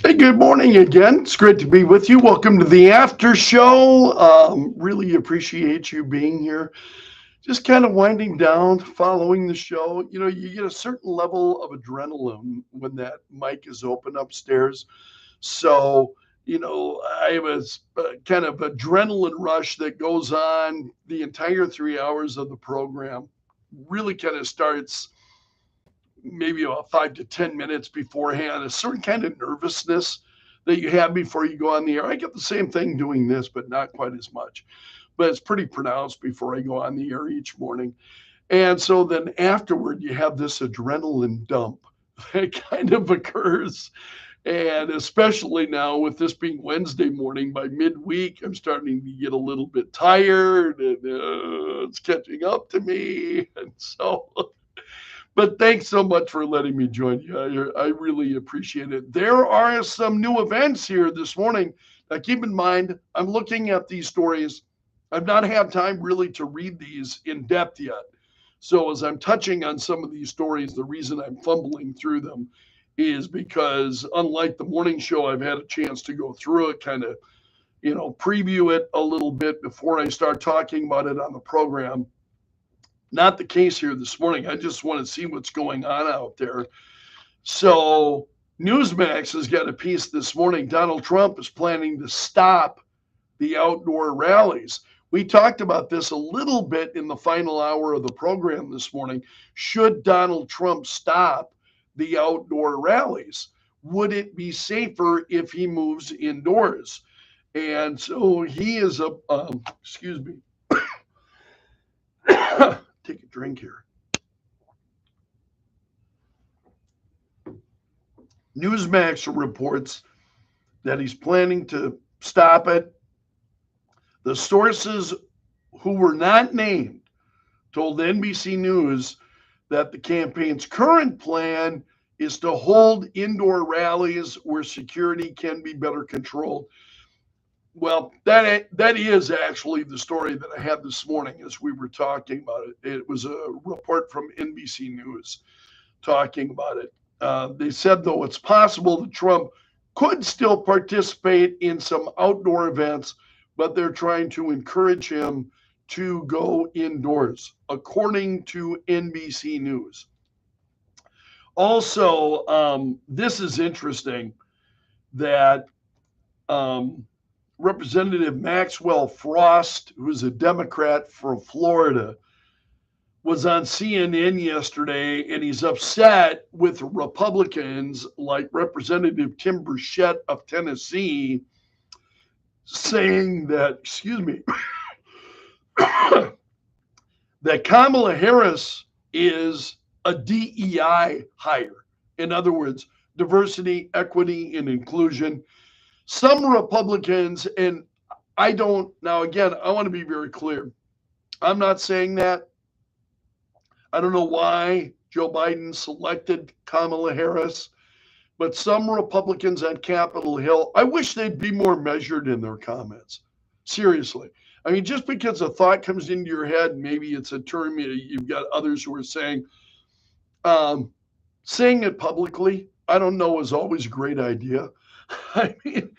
Hey, good morning again. It's great to be with you. Welcome to the after show. Really appreciate you being here. Just kind of winding down, following the show. You know, you get a certain level of adrenaline when that mic is open upstairs. So, I have a kind of adrenaline rush that goes on the entire 3 hours of the program. Really kind of starts maybe about 5 to 10 minutes beforehand, a certain kind of nervousness that you have before you go on the air. I get the same thing doing this, but not quite as much. But it's pretty pronounced before I go on the air each morning. And so then afterward, you have this adrenaline dump that kind of occurs. And especially now with this being Wednesday morning, by midweek, I'm starting to get a little bit tired and it's catching up to me. And so but thanks so much for letting me join you. I really appreciate it. There are some new events here this morning. Now, keep in mind, I'm looking at these stories. I've not had time really to read these in depth yet. So, as I'm touching on some of these stories, the reason I'm fumbling through them is because, unlike the morning show, I've had a chance to go through it, kind of, preview it a little bit before I start talking about it on the program. Not the case here this morning. I just want to see what's going on out there. So, Newsmax has got a piece this morning. Donald Trump is planning to stop the outdoor rallies. We talked about this a little bit in the final hour of the program this morning. Should Donald Trump stop the outdoor rallies? Would it be safer if he moves indoors? And so he is excuse me. Take a drink here. Newsmax reports that he's planning to stop it. The sources who were not named told NBC News that the campaign's current plan is to hold indoor rallies where security can be better controlled. Well, that is actually the story that I had this morning as we were talking about it. It was a report from NBC News talking about it. They said, though, it's possible that Trump could still participate in some outdoor events, but they're trying to encourage him to go indoors, according to NBC News. Also, this is interesting that Representative Maxwell Frost, who's a Democrat from Florida, was on CNN yesterday, and he's upset with Republicans like Representative Tim Burchett of Tennessee, saying that, that Kamala Harris is a DEI hire. In other words, diversity, equity, and inclusion. Some Republicans, and now again, I want to be very clear. I'm not saying that. I don't know why Joe Biden selected Kamala Harris, but some Republicans on Capitol Hill, I wish they'd be more measured in their comments. Seriously. I mean, just because a thought comes into your head, maybe it's a term, you've got others who are saying it publicly, I don't know, is always a great idea. I mean,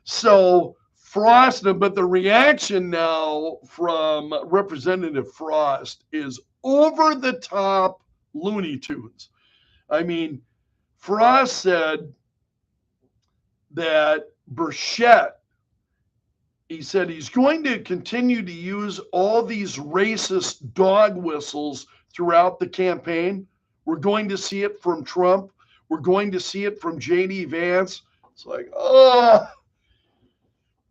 so Frost, but the reaction now from Representative Frost is over the top Looney Tunes. I mean, Frost said that Burchett, he said he's going to continue to use all these racist dog whistles throughout the campaign. We're going to see it from Trump. We're going to see it from J.D. Vance. It's like, oh.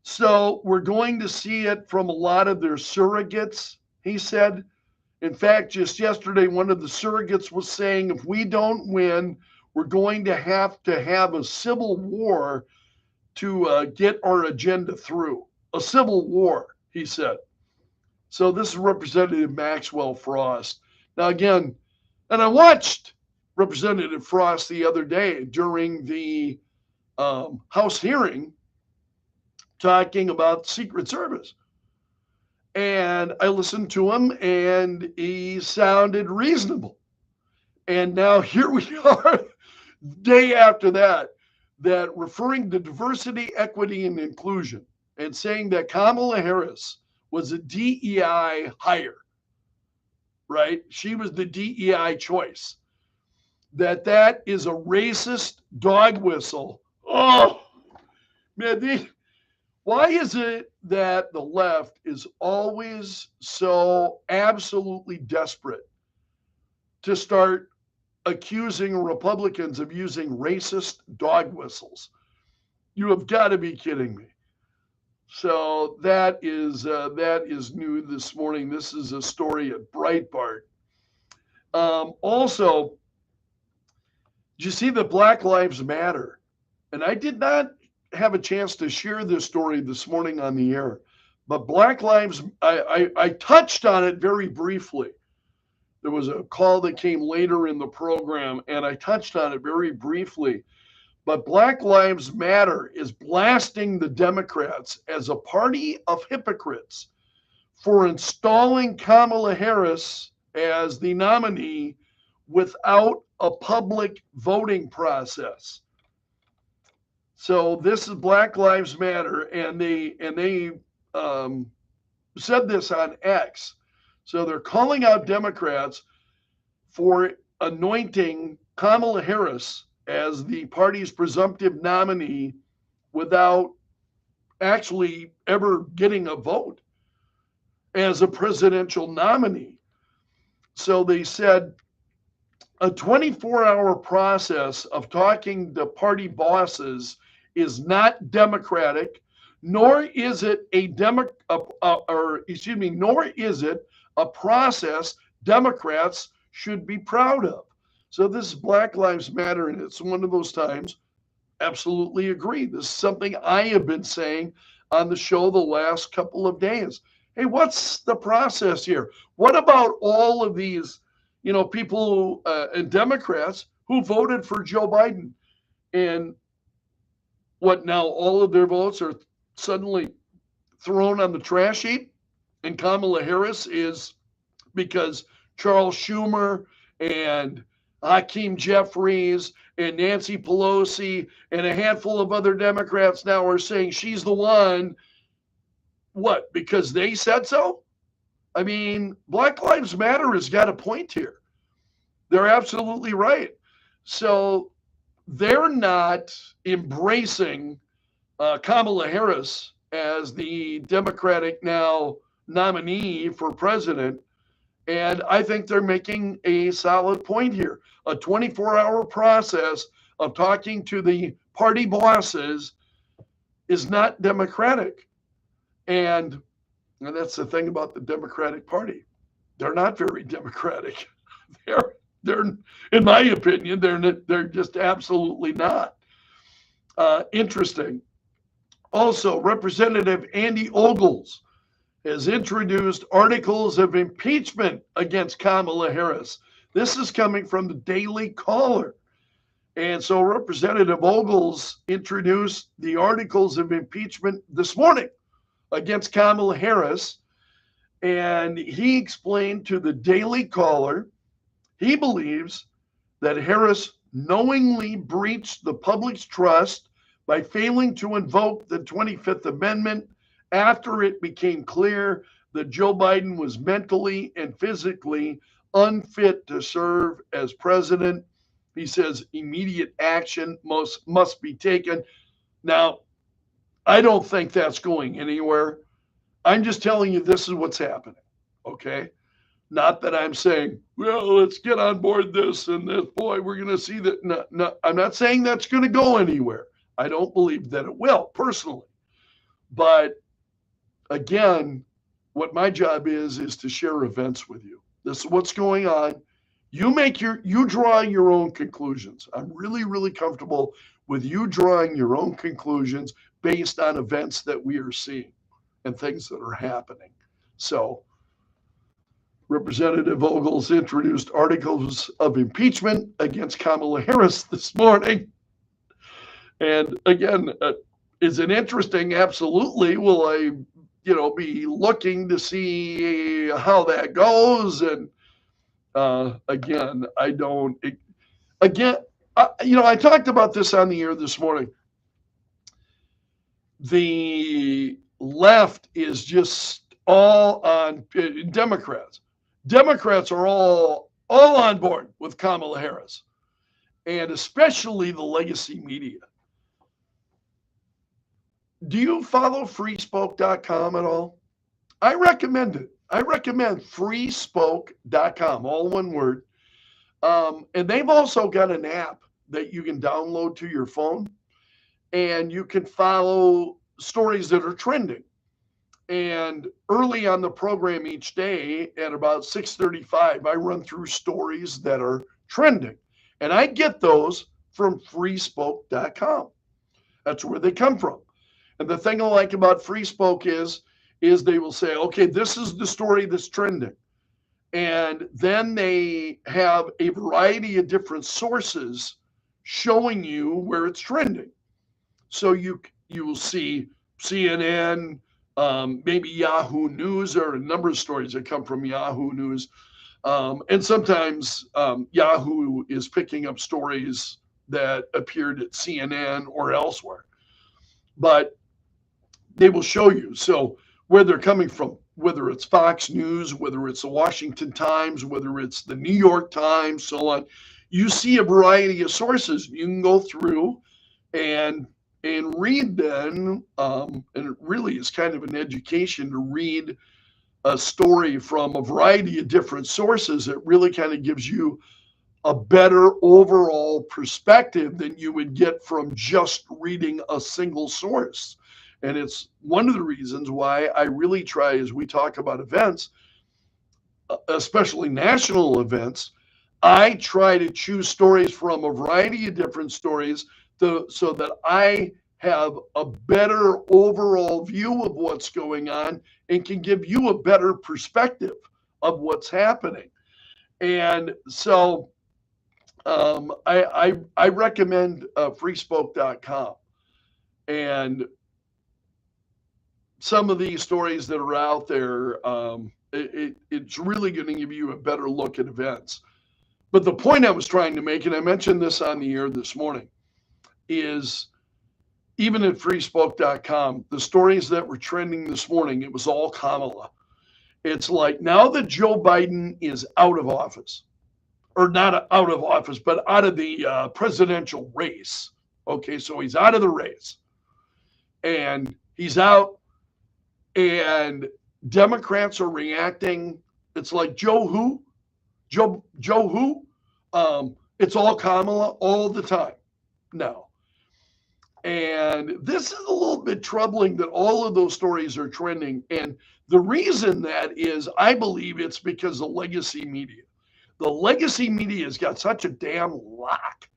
So we're going to see it from a lot of their surrogates, he said. In fact, just yesterday, one of the surrogates was saying, if we don't win, we're going to have a civil war to get our agenda through. A civil war, he said. So this is Representative Maxwell Frost. Now, again, and I watched Representative Frost the other day during the House hearing talking about Secret Service. And I listened to him, and he sounded reasonable. And now here we are, day after that. that referring to diversity, equity, and inclusion and saying that Kamala Harris was a DEI hire, right? She was the DEI choice. That is a racist dog whistle. Oh, man, why is it that the left is always so absolutely desperate to start accusing Republicans of using racist dog whistles? You have got to be kidding me. So that is new this morning. This is a story at Breitbart. Also, did you see that Black Lives Matter? And I did not have a chance to share this story this morning on the air, but Black Lives, I touched on it very briefly. There was a call that came later in the program, and I touched on it very briefly. But Black Lives Matter is blasting the Democrats as a party of hypocrites for installing Kamala Harris as the nominee without a public voting process. So this is Black Lives Matter, and they said this on X. So they're calling out Democrats for anointing Kamala Harris as the party's presumptive nominee without actually ever getting a vote as a presidential nominee. So they said a 24-hour process of talking to party bosses is not democratic, nor is it nor is it a process Democrats should be proud of. So this is Black Lives Matter, and it's one of those times. Absolutely agree. This is something I have been saying on the show the last couple of days. Hey, what's the process here? What about all of these, people and Democrats who voted for Joe Biden? And what now? All of their votes are suddenly thrown on the trash heap, and Kamala Harris is because Charles Schumer and Hakeem Jeffries and Nancy Pelosi and a handful of other Democrats now are saying she's the one. What? Because they said so? I mean, Black Lives Matter has got a point here. They're absolutely right. So they're not embracing Kamala Harris as the Democratic now nominee for president. And I think they're making a solid point here. A 24-hour process of talking to the party bosses is not democratic. And that's the thing about the Democratic Party. They're not very democratic. They're in my opinion, they're just absolutely not. Interesting. Also, Representative Andy Ogles has introduced articles of impeachment against Kamala Harris. This is coming from the Daily Caller. And so Representative Ogles introduced the articles of impeachment this morning against Kamala Harris. And he explained to the Daily Caller, he believes that Harris knowingly breached the public's trust by failing to invoke the 25th Amendment after it became clear that Joe Biden was mentally and physically unfit to serve as president. He says immediate action must be taken. Now, I don't think that's going anywhere. I'm just telling you this is what's happening, okay? Not that I'm saying, well, let's get on board this and this. Boy, we're going to see that. No, I'm not saying that's going to go anywhere. I don't believe that it will, personally. But again, what my job is to share events with you. This is what's going on. You draw your own conclusions. I'm really, really comfortable with you drawing your own conclusions based on events that we are seeing and things that are happening. So Representative Ogles introduced articles of impeachment against Kamala Harris this morning. And again, is it interesting? Absolutely. Will I, be looking to see how that goes? And again, I talked about this on the air this morning. the left is just all on Democrats. Democrats are all on board with Kamala Harris, and especially the legacy media. Do you follow freespoke.com at all? I recommend it. I recommend freespoke.com, all one word. And they've also got an app that you can download to your phone, and you can follow stories that are trending. And early on the program each day at about 6:35, I run through stories that are trending. And I get those from freespoke.com. That's where they come from. And the thing I like about FreeSpoke is they will say, okay, this is the story that's trending. And then they have a variety of different sources showing you where it's trending. So you will see CNN, maybe Yahoo News. There are a number of stories that come from Yahoo News. And sometimes Yahoo is picking up stories that appeared at CNN or elsewhere. But they will show you. So where they're coming from, whether it's Fox News, whether it's the Washington Times, whether it's the New York Times, so on, you see a variety of sources. You can go through and read then, and it really is kind of an education to read a story from a variety of different sources. It really kind of gives you a better overall perspective than you would get from just reading a single source. And it's one of the reasons why I really try, as we talk about events, especially national events, I try to choose stories from a variety of different stories so that I have a better overall view of what's going on and can give you a better perspective of what's happening. And so I recommend freespoke.com. And some of these stories that are out there, it's really going to give you a better look at events. But the point I was trying to make, and I mentioned this on the air this morning, is even at freespoke.com, the stories that were trending this morning, it was all Kamala. It's like now that Joe Biden is out of office, or not out of office, but out of the presidential race. Okay, so he's out of the race. And he's out. And Democrats are reacting. It's like Joe who? Joe who? It's all Kamala all the time. No. And this is a little bit troubling that all of those stories are trending. And the reason that is, I believe it's because of legacy media. The legacy media has got such a damn lock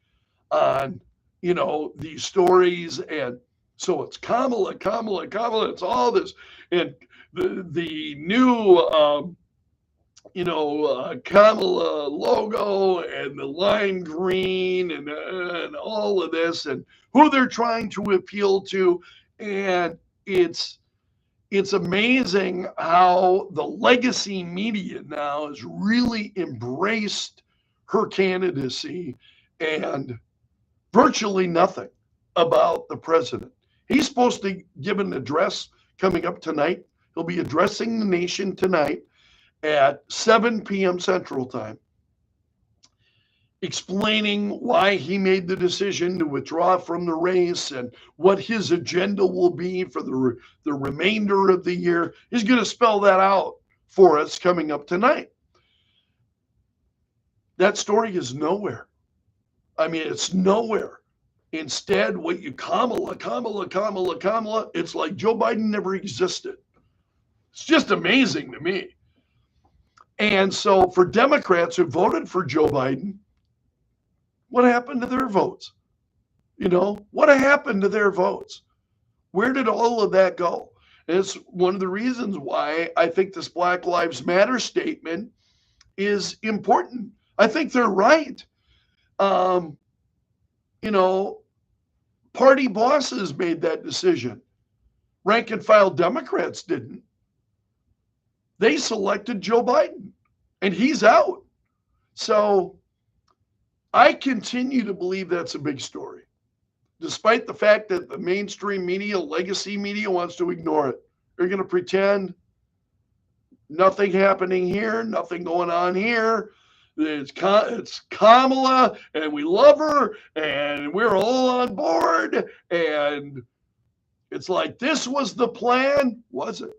on, these stories. And so it's Kamala, it's all this. And the new, Kamala logo and the lime green and all of this and who they're trying to appeal to. And it's amazing how the legacy media now has really embraced her candidacy and virtually nothing about the president. He's supposed to give an address coming up tonight. He'll be addressing the nation tonight at 7 p.m. Central Time, explaining why he made the decision to withdraw from the race and what his agenda will be for the remainder of the year. He's going to spell that out for us coming up tonight. That story is nowhere. I mean, it's nowhere. Instead, what you Kamala, it's like Joe Biden never existed. It's just amazing to me. And so for Democrats who voted for Joe Biden, what happened to their votes? What happened to their votes? Where did all of that go? And it's one of the reasons why I think this Black Lives Matter statement is important. I think they're right. Party bosses made that decision. Rank and file Democrats didn't. They selected Joe Biden, and he's out. So I continue to believe that's a big story. despite the fact that the mainstream media, legacy media, wants to ignore it. They're going to pretend nothing happening here, nothing going on here. It's Kamala, and we love her, and we're all on board. And it's like, this was the plan. Was it?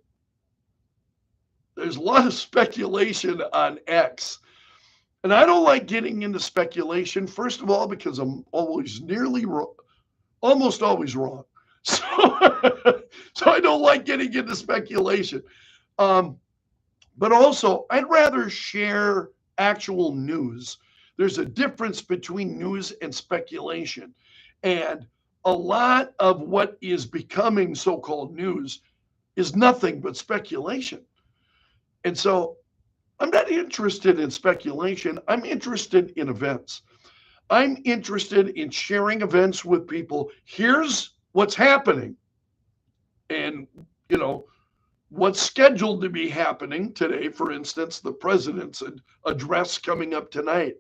There's a lot of speculation on X. And I don't like getting into speculation, first of all, because I'm always nearly wrong, almost always wrong. So, so I don't like getting into speculation. But also, I'd rather share actual news. There's a difference between news and speculation. And a lot of what is becoming so-called news is nothing but speculation. And so I'm not interested in speculation. I'm interested in events. I'm interested in sharing events with people. Here's what's happening. And, what's scheduled to be happening today, for instance, the president's address coming up tonight.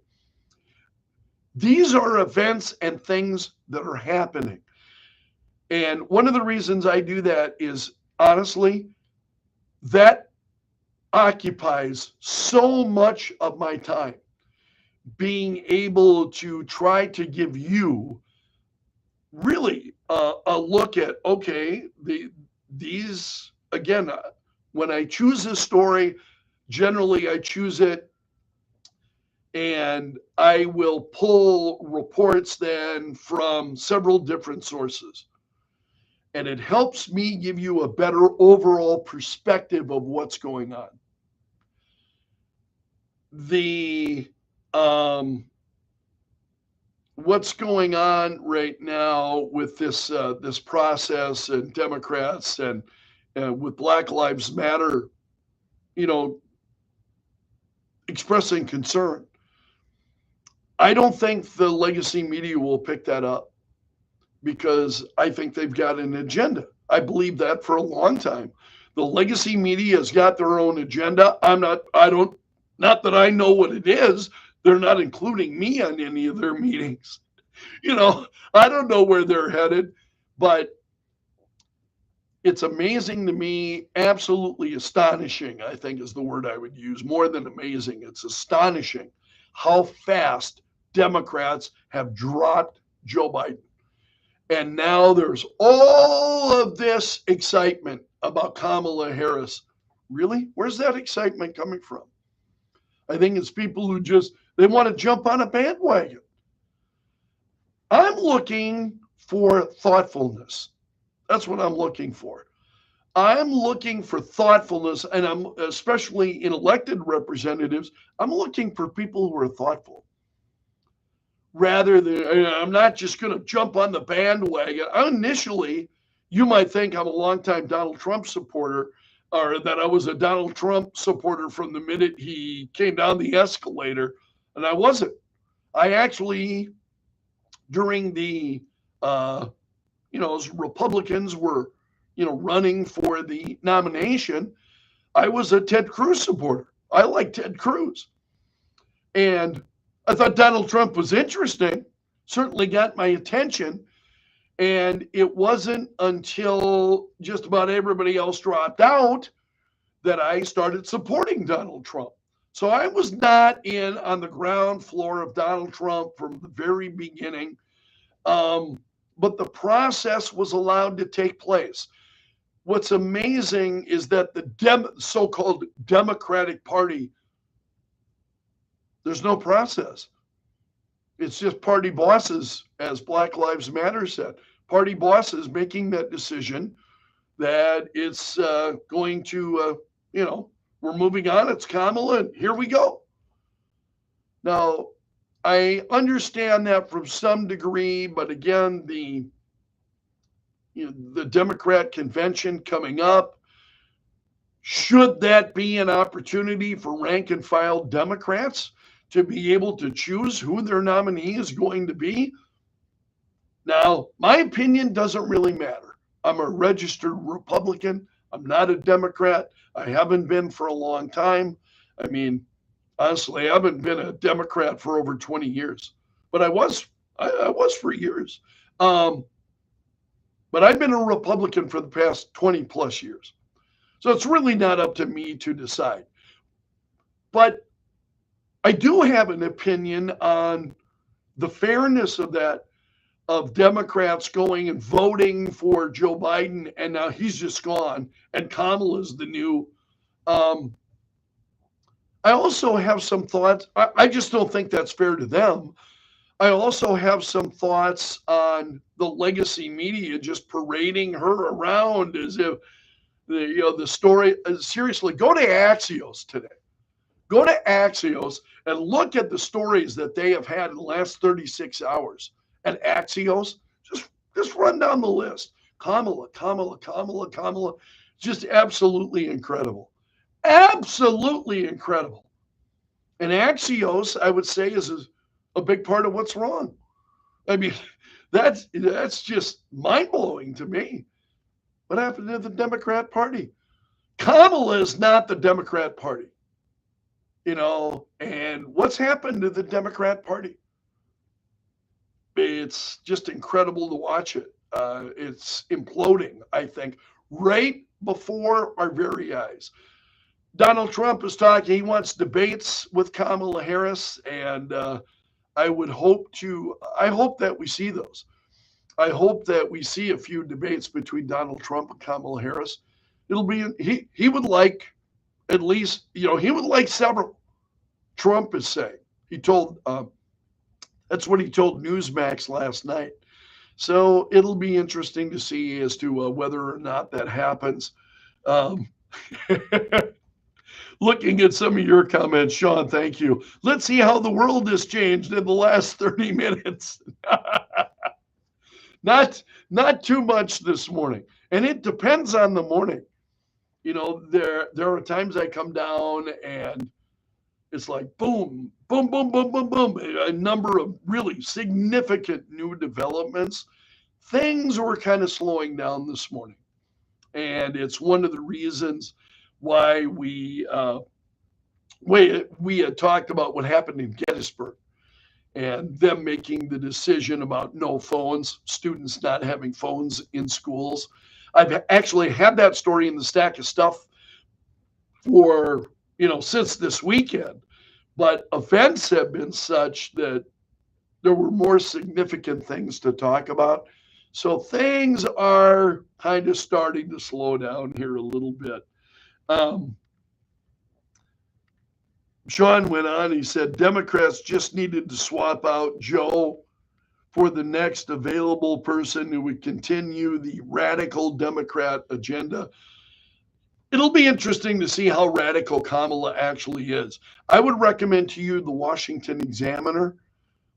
These are events and things that are happening. And one of the reasons I do that is, honestly, that occupies so much of my time, being able to try to give you really a look at, okay, these, again, when I choose a story, generally I choose it and I will pull reports then from several different sources. And it helps me give you a better overall perspective of what's going on. What's going on right now with this process and Democrats and with Black Lives Matter, expressing concern. I don't think the legacy media will pick that up because I think they've got an agenda. I believe that for a long time. The legacy media has got their own agenda. Not that I know what it is. They're not including me on any of their meetings. I don't know where they're headed, but it's amazing to me, absolutely astonishing, I think is the word I would use, more than amazing. It's astonishing how fast Democrats have dropped Joe Biden. And now there's all of this excitement about Kamala Harris. Really? Where's that excitement coming from? I think it's people who they want to jump on a bandwagon. I'm looking for thoughtfulness. That's what I'm looking for. I'm looking for thoughtfulness, and I'm especially in elected representatives, I'm looking for people who are thoughtful. Rather than, I'm not just going to jump on the bandwagon. Initially, you might think I'm a longtime Donald Trump supporter, or that I was a Donald Trump supporter from the minute he came down the escalator, and I wasn't. I actually, during the, as Republicans were, running for the nomination, I was a Ted Cruz supporter. I like Ted Cruz. And I thought Donald Trump was interesting, certainly got my attention. And it wasn't until just about everybody else dropped out that I started supporting Donald Trump. So I was not in on the ground floor of Donald Trump from the very beginning. But the process was allowed to take place. What's amazing is that the so-called Democratic Party, there's no process. It's just party bosses, as Black Lives Matter said, party bosses making that decision that it's going to, we're moving on. It's Kamala, and here we go. Now, I understand that from some degree, but again, the Democrat convention coming up, should that be an opportunity for rank and file Democrats to be able to choose who their nominee is going to be? Now, my opinion doesn't really matter. I'm a registered Republican. I'm not a Democrat. I haven't been for a long time. I mean, honestly, I haven't been a Democrat for over 20 years, but I was for years. Um, but I've been a Republican for the past 20 plus years. So it's really not up to me to decide. But I do have an opinion on the fairness of that, of Democrats going and voting for Joe Biden, and now he's just gone, and Kamala's the new. Um, I also have some thoughts. I just don't think that's fair to them. I also have some thoughts on the legacy media just parading her around as if the story. Seriously, go to Axios today. Go to Axios and look at the stories that they have had in the last 36 hours. At Axios, just run down the list. Kamala, Kamala, Kamala, Kamala. Just absolutely incredible. Absolutely incredible. And Axios, I would say, is a big part of what's wrong. I mean, that's just mind-blowing to me. What happened to the Democrat Party? Kamala is not the Democrat Party. And what's happened to the Democrat Party? It's just incredible to watch it. It's imploding, I think, right before our very eyes. Donald Trump is talking, he wants debates with Kamala Harris, and I hope that we see those. I hope that we see a few debates between Donald Trump and Kamala Harris. He would like at least, he would like several. Trump is saying. That's what he told Newsmax last night. So it'll be interesting to see as to whether or not that happens. Looking at some of your comments, Sean, thank you. Let's see how the world has changed in the last 30 minutes. Not too much this morning. And it depends on the morning. There are times I come down and it's like boom, boom, boom, boom, boom, boom. A number of really significant new developments. Things were kind of slowing down this morning. And it's one of the reasons why we had talked about what happened in Gettysburg and them making the decision about no phones, students not having phones in schools. I've actually had that story in the stack of stuff for since this weekend, but events have been such that there were more significant things to talk about. So things are kind of starting to slow down here a little bit. Sean went on, he said, Democrats just needed to swap out Joe for the next available person who would continue the radical Democrat agenda. It'll be interesting to see how radical Kamala actually is. I would recommend to you the Washington Examiner,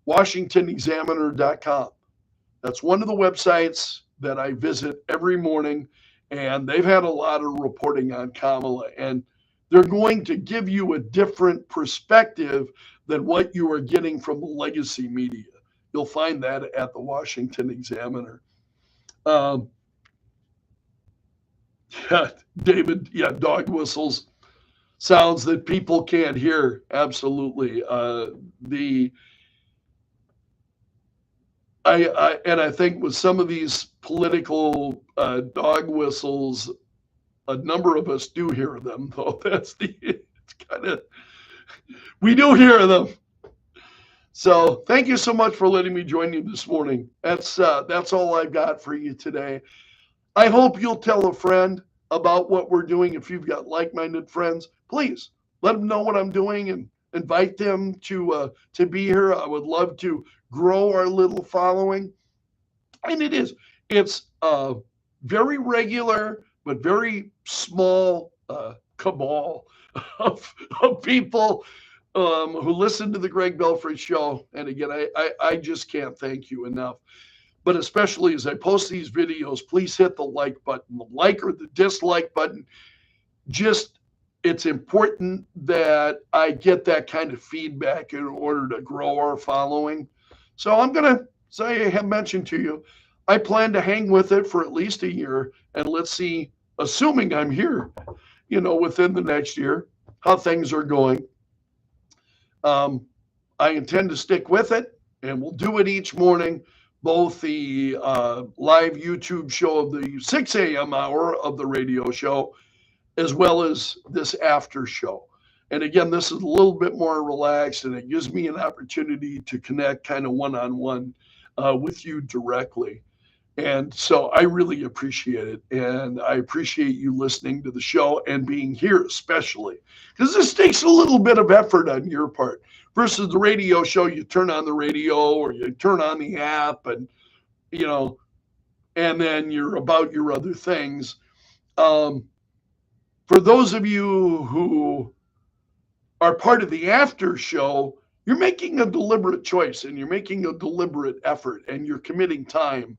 WashingtonExaminer.com. That's one of the websites that I visit every morning, and they've had a lot of reporting on Kamala, and they're going to give you a different perspective than what you are getting from the legacy media. You'll find that at the Washington Examiner. David, dog whistles, sounds that people can't hear. Absolutely. I think with some of these political dog whistles, a number of us do hear them, though. We do hear them. So thank you so much for letting me join you this morning. That's all I've got for you today. I hope you'll tell a friend about what we're doing. If you've got like-minded friends, please let them know what I'm doing and invite them to be here. I would love to grow our little following. And it's very regular, but very small cabal of people who listen to the Greg Belfrage Show. And again, I just can't thank you enough. But especially as I post these videos, please hit the like button, the like or the dislike button. It's important that I get that kind of feedback in order to grow our following. So I'm going to say, I have mentioned to you, I plan to hang with it for at least a year. And let's see, assuming I'm here, within the next year, how things are going. I intend to stick with it, and we'll do it each morning. both the live YouTube show of the 6 a.m. hour of the radio show, as well as this after show. And again, this is a little bit more relaxed, and it gives me an opportunity to connect kind of one on one with you directly. And so I really appreciate it. And I appreciate you listening to the show and being here, especially because this takes a little bit of effort on your part versus the radio show. You turn on the radio or you turn on the app and, you know, and then you're about your other things. Um, for those of you who are part of the after show, you're making a deliberate choice and you're making a deliberate effort and you're committing time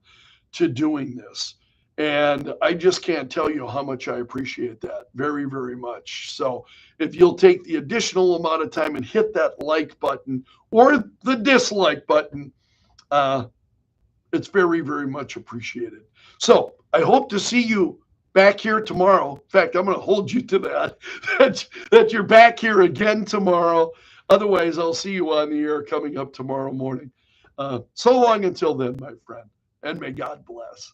to doing this. And I just can't tell you how much I appreciate that very, very much. So if you'll take the additional amount of time and hit that like button or the dislike button, it's very, very much appreciated. So I hope to see you back here tomorrow. In fact, I'm going to hold you to that you're back here again tomorrow. Otherwise, I'll see you on the air coming up tomorrow morning. So long until then, my friend, and may God bless.